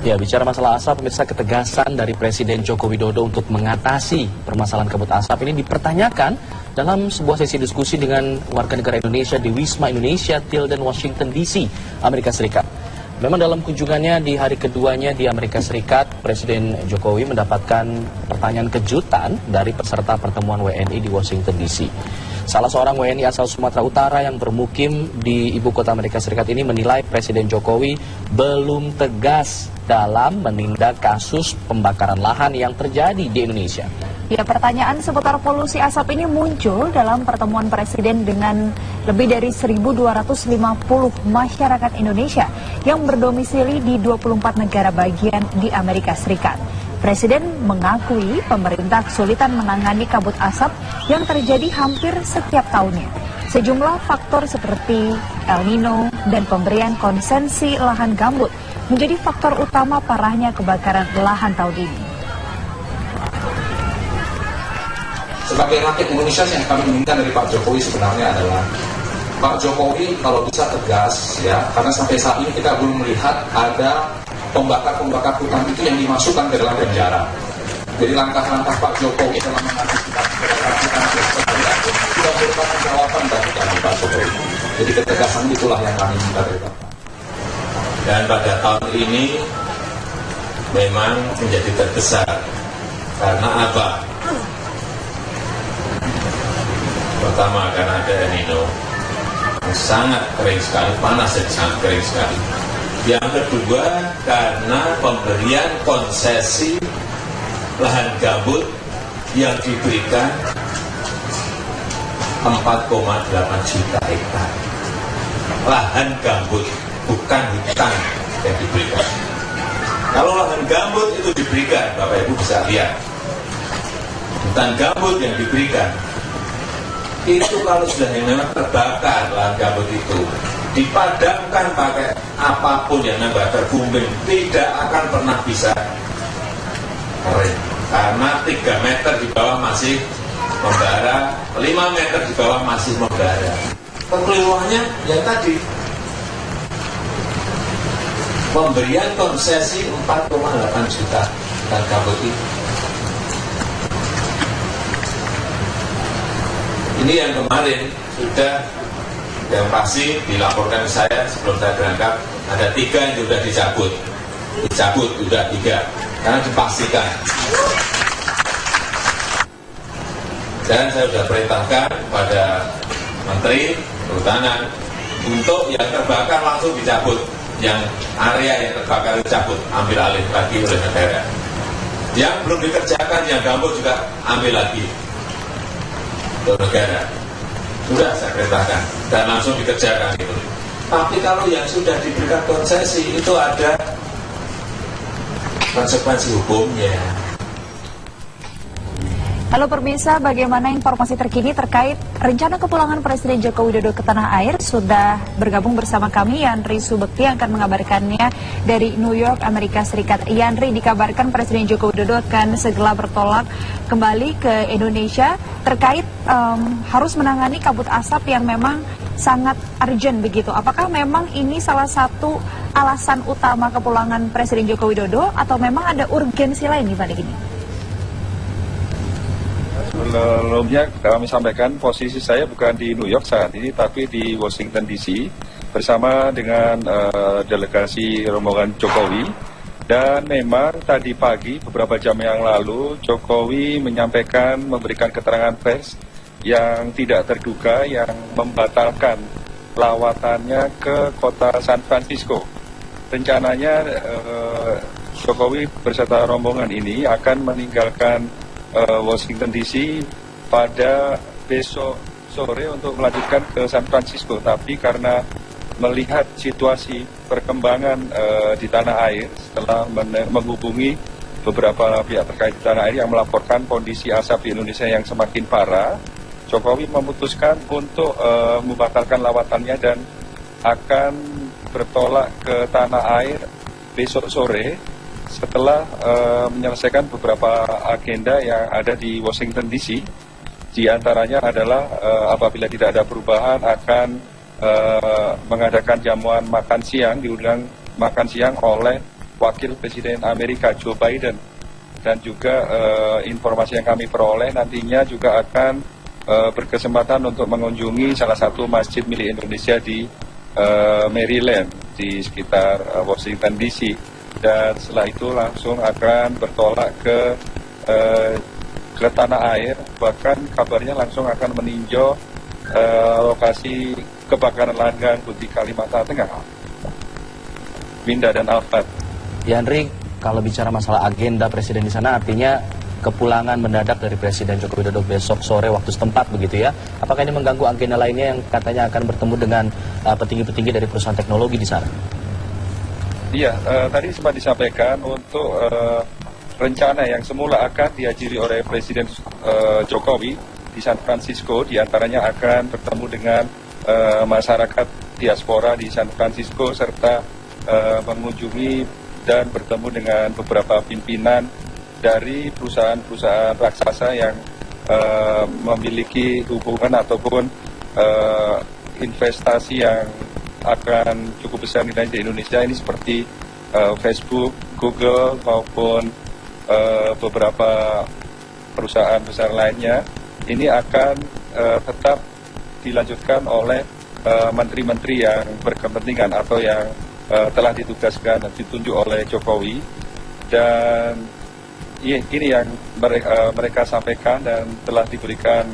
Ya, bicara masalah asap, pemirsa, ketegasan dari Presiden Joko Widodo untuk mengatasi permasalahan kabut asap ini dipertanyakan dalam sebuah sesi diskusi dengan warga negara Indonesia di Wisma Indonesia, Tilden, Washington DC, Amerika Serikat. Memang dalam kunjungannya di hari keduanya di Amerika Serikat, Presiden Jokowi mendapatkan pertanyaan kejutan dari peserta pertemuan WNI di Washington DC. Salah seorang WNI asal Sumatera Utara yang bermukim di ibu kota Amerika Serikat ini menilai Presiden Jokowi belum tegas dalam menindak kasus pembakaran lahan yang terjadi di Indonesia. Ya, pertanyaan seputar polusi asap ini muncul dalam pertemuan Presiden dengan lebih dari 1.250 masyarakat Indonesia yang berdomisili di 24 negara bagian di Amerika Serikat. Presiden mengakui pemerintah kesulitan menangani kabut asap yang terjadi hampir setiap tahunnya. Sejumlah faktor seperti El Nino dan pemberian konsesi lahan gambut menjadi faktor utama parahnya kebakaran lahan tahun ini. Sebagai rakyat Indonesia yang kami minta dari Pak Jokowi sebenarnya adalah Pak Jokowi kalau bisa tegas ya, karena sampai saat ini kita belum melihat ada pembakar-pembakar hutan itu yang dimasukkan ke dalam penjara. Jadi langkah-langkah Pak Jokowi dalam mengantisipasi kebakaran hutan sudah merupakan jawaban dari Pak Jokowi. Jadi ketegasan itulah yang kami minta dari Bapak. Dan pada tahun ini memang menjadi terbesar karena apa? Pertama karena ada El Nino, sangat kering sekali, panas dan sangat kering sekali. Yang kedua karena pemberian konsesi lahan gambut yang diberikan 4,8 juta hektar. Lahan gambut, bukan hutan yang diberikan. Kalau lahan gambut itu diberikan, Bapak Ibu bisa lihat. Hutan gambut yang diberikan, itu kalau sudah yang memang terbakar lahan gambut itu, dipadamkan pakai apapun yang membakar bumbing, tidak akan pernah bisa kering. Karena 3 meter di bawah masih membara, 5 meter di bawah masih membara. Kekeliruannya yang tadi, pemberian konsesi 4,8 juta lahan gambut itu. Ini yang kemarin sudah, yang pasti dilaporkan saya sebelum saya berangkat, ada 3 yang sudah dicabut sudah 3, karena dipastikan. Dan saya sudah perintahkan pada Menteri Kehutanan untuk yang terbakar langsung dicabut, yang area yang terbakar dicabut, ambil alih lagi oleh negara. Yang belum dikerjakan, yang gambut juga ambil lagi untuk negara. Sudah saya perintahkan dan langsung dikerjakan itu. Tapi kalau yang sudah diberikan konsesi itu ada konsekuensi hukumnya. Lalu pemirsa, bagaimana informasi terkini terkait rencana kepulangan Presiden Joko Widodo ke tanah air? Sudah bergabung bersama kami Yandri Subekti yang akan mengabarkannya dari New York, Amerika Serikat. Yandri, dikabarkan Presiden Joko Widodo akan segera bertolak kembali ke Indonesia terkait harus menangani kabut asap yang memang sangat urgent begitu. Apakah memang ini salah satu alasan utama kepulangan Presiden Joko Widodo atau memang ada urgensi lain di balik ini? Sebelumnya kami sampaikan posisi saya bukan di New York saat ini, tapi di Washington DC bersama dengan delegasi rombongan Jokowi. Dan memang tadi pagi beberapa jam yang lalu Jokowi memberikan keterangan pers yang tidak terduga yang membatalkan lawatannya ke kota San Francisco. Rencananya Jokowi beserta rombongan ini akan meninggalkan Washington DC pada besok sore untuk melanjutkan ke San Francisco, tapi karena melihat situasi perkembangan di tanah air setelah menghubungi beberapa pihak terkait di tanah air yang melaporkan kondisi asap di Indonesia yang semakin parah, Jokowi memutuskan untuk membatalkan lawatannya dan akan bertolak ke tanah air besok sore setelah menyelesaikan beberapa agenda yang ada di Washington DC. Di antaranya adalah apabila tidak ada perubahan akan mengadakan jamuan makan siang, diundang makan siang oleh Wakil Presiden Amerika Joe Biden. Dan juga informasi yang kami peroleh nantinya juga akan berkesempatan untuk mengunjungi salah satu masjid milik Indonesia di Maryland, di sekitar Washington DC. Dan setelah itu langsung akan bertolak ke tanah air, bahkan kabarnya langsung akan meninjau lokasi kebakaran lahan gambut di Kalimantan Tengah. Winda dan Alfat. Ya, Henry, kalau bicara masalah agenda presiden di sana, artinya kepulangan mendadak dari Presiden Joko Widodo besok sore waktu setempat begitu ya. Apakah ini mengganggu agenda lainnya yang katanya akan bertemu dengan petinggi-petinggi dari perusahaan teknologi di sana? Iya, tadi sempat disampaikan untuk rencana yang semula akan dihadiri oleh Presiden Jokowi di San Francisco, diantaranya akan bertemu dengan masyarakat diaspora di San Francisco serta mengunjungi dan bertemu dengan beberapa pimpinan dari perusahaan-perusahaan raksasa yang memiliki hubungan ataupun investasi yang akan cukup besar nilainya di Indonesia ini seperti Facebook, Google maupun beberapa perusahaan besar lainnya. Ini akan tetap dilanjutkan oleh menteri-menteri yang berkepentingan atau yang telah ditugaskan dan ditunjuk oleh Jokowi. Dan ini yang mereka sampaikan dan telah diberikan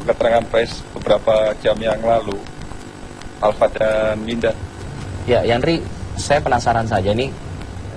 keterangan pers beberapa jam yang lalu. Alfat dan Winda. Ya, Yandri, saya penasaran saja nih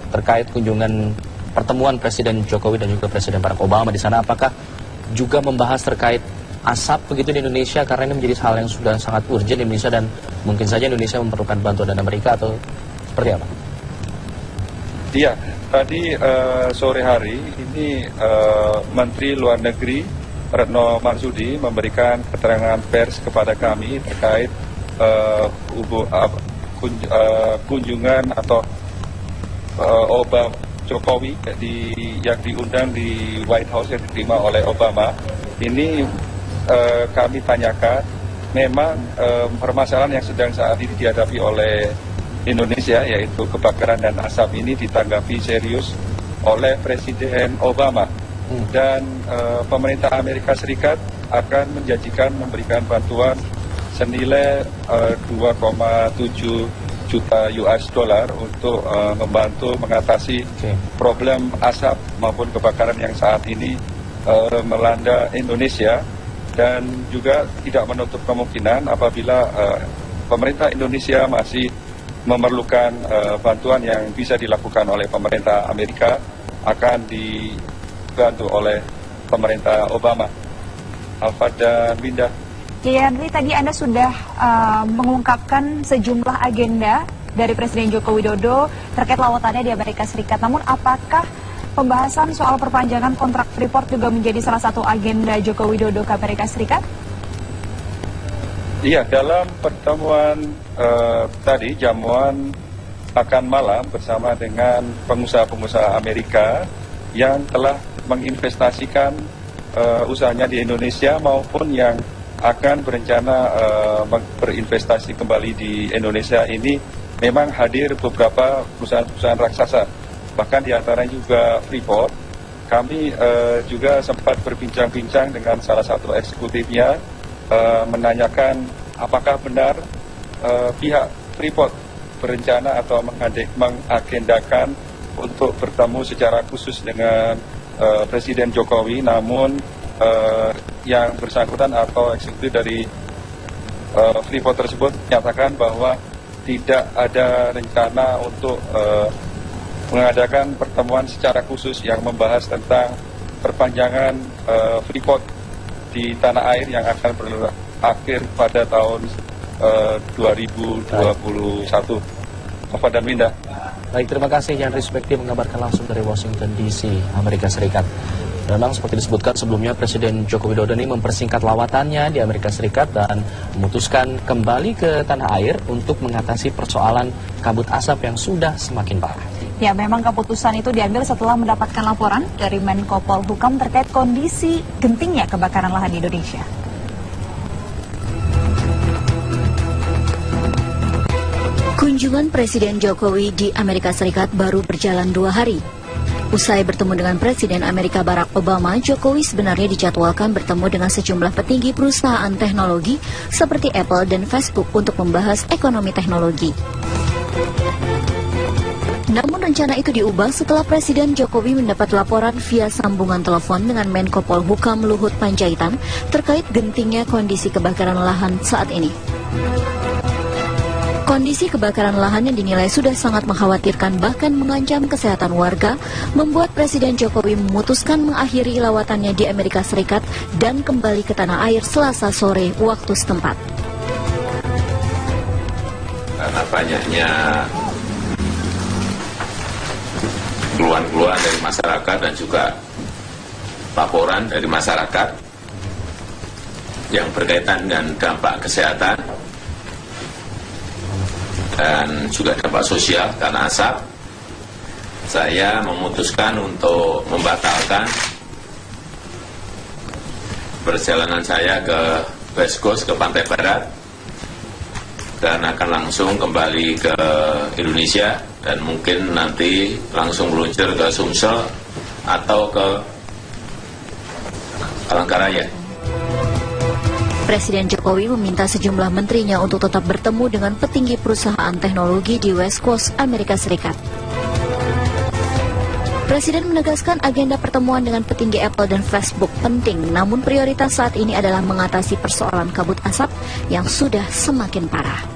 terkait kunjungan pertemuan Presiden Jokowi dan juga Presiden Barack Obama di sana, apakah juga membahas terkait asap begitu di Indonesia, karena ini menjadi hal yang sudah sangat urgent di Indonesia dan mungkin saja Indonesia memerlukan bantuan dari Amerika, atau seperti apa? Iya, tadi sore hari ini Menteri Luar Negeri Retno Marsudi memberikan keterangan pers kepada kami terkait kunjungan atau Obama Jokowi yang diundang di White House yang diterima oleh Obama. Ini kami tanyakan, memang permasalahan yang sedang saat ini dihadapi oleh Indonesia, yaitu kebakaran dan asap ini ditanggapi serius oleh Presiden Obama. Dan pemerintah Amerika Serikat akan menjanjikan memberikan bantuan senilai 2,7 juta US dollar untuk membantu mengatasi problem asap maupun kebakaran yang saat ini melanda Indonesia, dan juga tidak menutup kemungkinan apabila pemerintah Indonesia masih memerlukan bantuan yang bisa dilakukan oleh pemerintah Amerika akan dibantu oleh pemerintah Obama. Alfat dan Winda. Ya, Henry, tadi Anda sudah mengungkapkan sejumlah agenda dari Presiden Joko Widodo terkait lawatannya di Amerika Serikat. Namun apakah pembahasan soal perpanjangan kontrak Freeport juga menjadi salah satu agenda Joko Widodo ke Amerika Serikat? Iya, dalam pertemuan tadi, jamuan makan malam bersama dengan pengusaha-pengusaha Amerika yang telah menginvestasikan usahanya di Indonesia maupun yang akan berencana berinvestasi kembali di Indonesia ini, memang hadir beberapa perusahaan-perusahaan raksasa, bahkan diantaranya juga Freeport. Kami juga sempat berbincang-bincang dengan salah satu eksekutifnya, menanyakan apakah benar pihak Freeport berencana atau mengagendakan untuk bertemu secara khusus dengan Presiden Jokowi, namun yang bersangkutan atau eksekutif dari Freeport tersebut menyatakan bahwa tidak ada rencana untuk mengadakan pertemuan secara khusus yang membahas tentang perpanjangan Freeport di tanah air yang akan berakhir pada tahun 2021. Bapak dan Winda. Baik, terima kasih Jan Respekti mengabarkan langsung dari Washington DC, Amerika Serikat. Memang seperti disebutkan sebelumnya, Presiden Joko Widodo ini mempersingkat lawatannya di Amerika Serikat dan memutuskan kembali ke tanah air untuk mengatasi persoalan kabut asap yang sudah semakin parah. Ya, memang keputusan itu diambil setelah mendapatkan laporan dari Menko Polhukam terkait kondisi gentingnya kebakaran lahan di Indonesia. Kunjungan Presiden Jokowi di Amerika Serikat baru berjalan 2 hari. Usai bertemu dengan Presiden Amerika Barack Obama, Jokowi sebenarnya dijadwalkan bertemu dengan sejumlah petinggi perusahaan teknologi seperti Apple dan Facebook untuk membahas ekonomi teknologi. Namun rencana itu diubah setelah Presiden Jokowi mendapat laporan via sambungan telepon dengan Menko Polhukam Luhut Panjaitan terkait gentingnya kondisi kebakaran lahan saat ini. Kondisi kebakaran lahan yang dinilai sudah sangat mengkhawatirkan bahkan mengancam kesehatan warga, membuat Presiden Jokowi memutuskan mengakhiri lawatannya di Amerika Serikat dan kembali ke tanah air Selasa sore waktu setempat. Karena banyaknya keluhan-keluhan dari masyarakat dan juga laporan dari masyarakat yang berkaitan dengan dampak kesehatan dan juga dampak sosial karena asap, saya memutuskan untuk membatalkan perjalanan saya ke West Coast, ke Pantai Barat, dan akan langsung kembali ke Indonesia dan mungkin nanti langsung meluncur ke Sumsel atau ke Palangkaraya. Presiden Jokowi meminta sejumlah menterinya untuk tetap bertemu dengan petinggi perusahaan teknologi di West Coast, Amerika Serikat. Presiden menegaskan agenda pertemuan dengan petinggi Apple dan Facebook penting, namun prioritas saat ini adalah mengatasi persoalan kabut asap yang sudah semakin parah.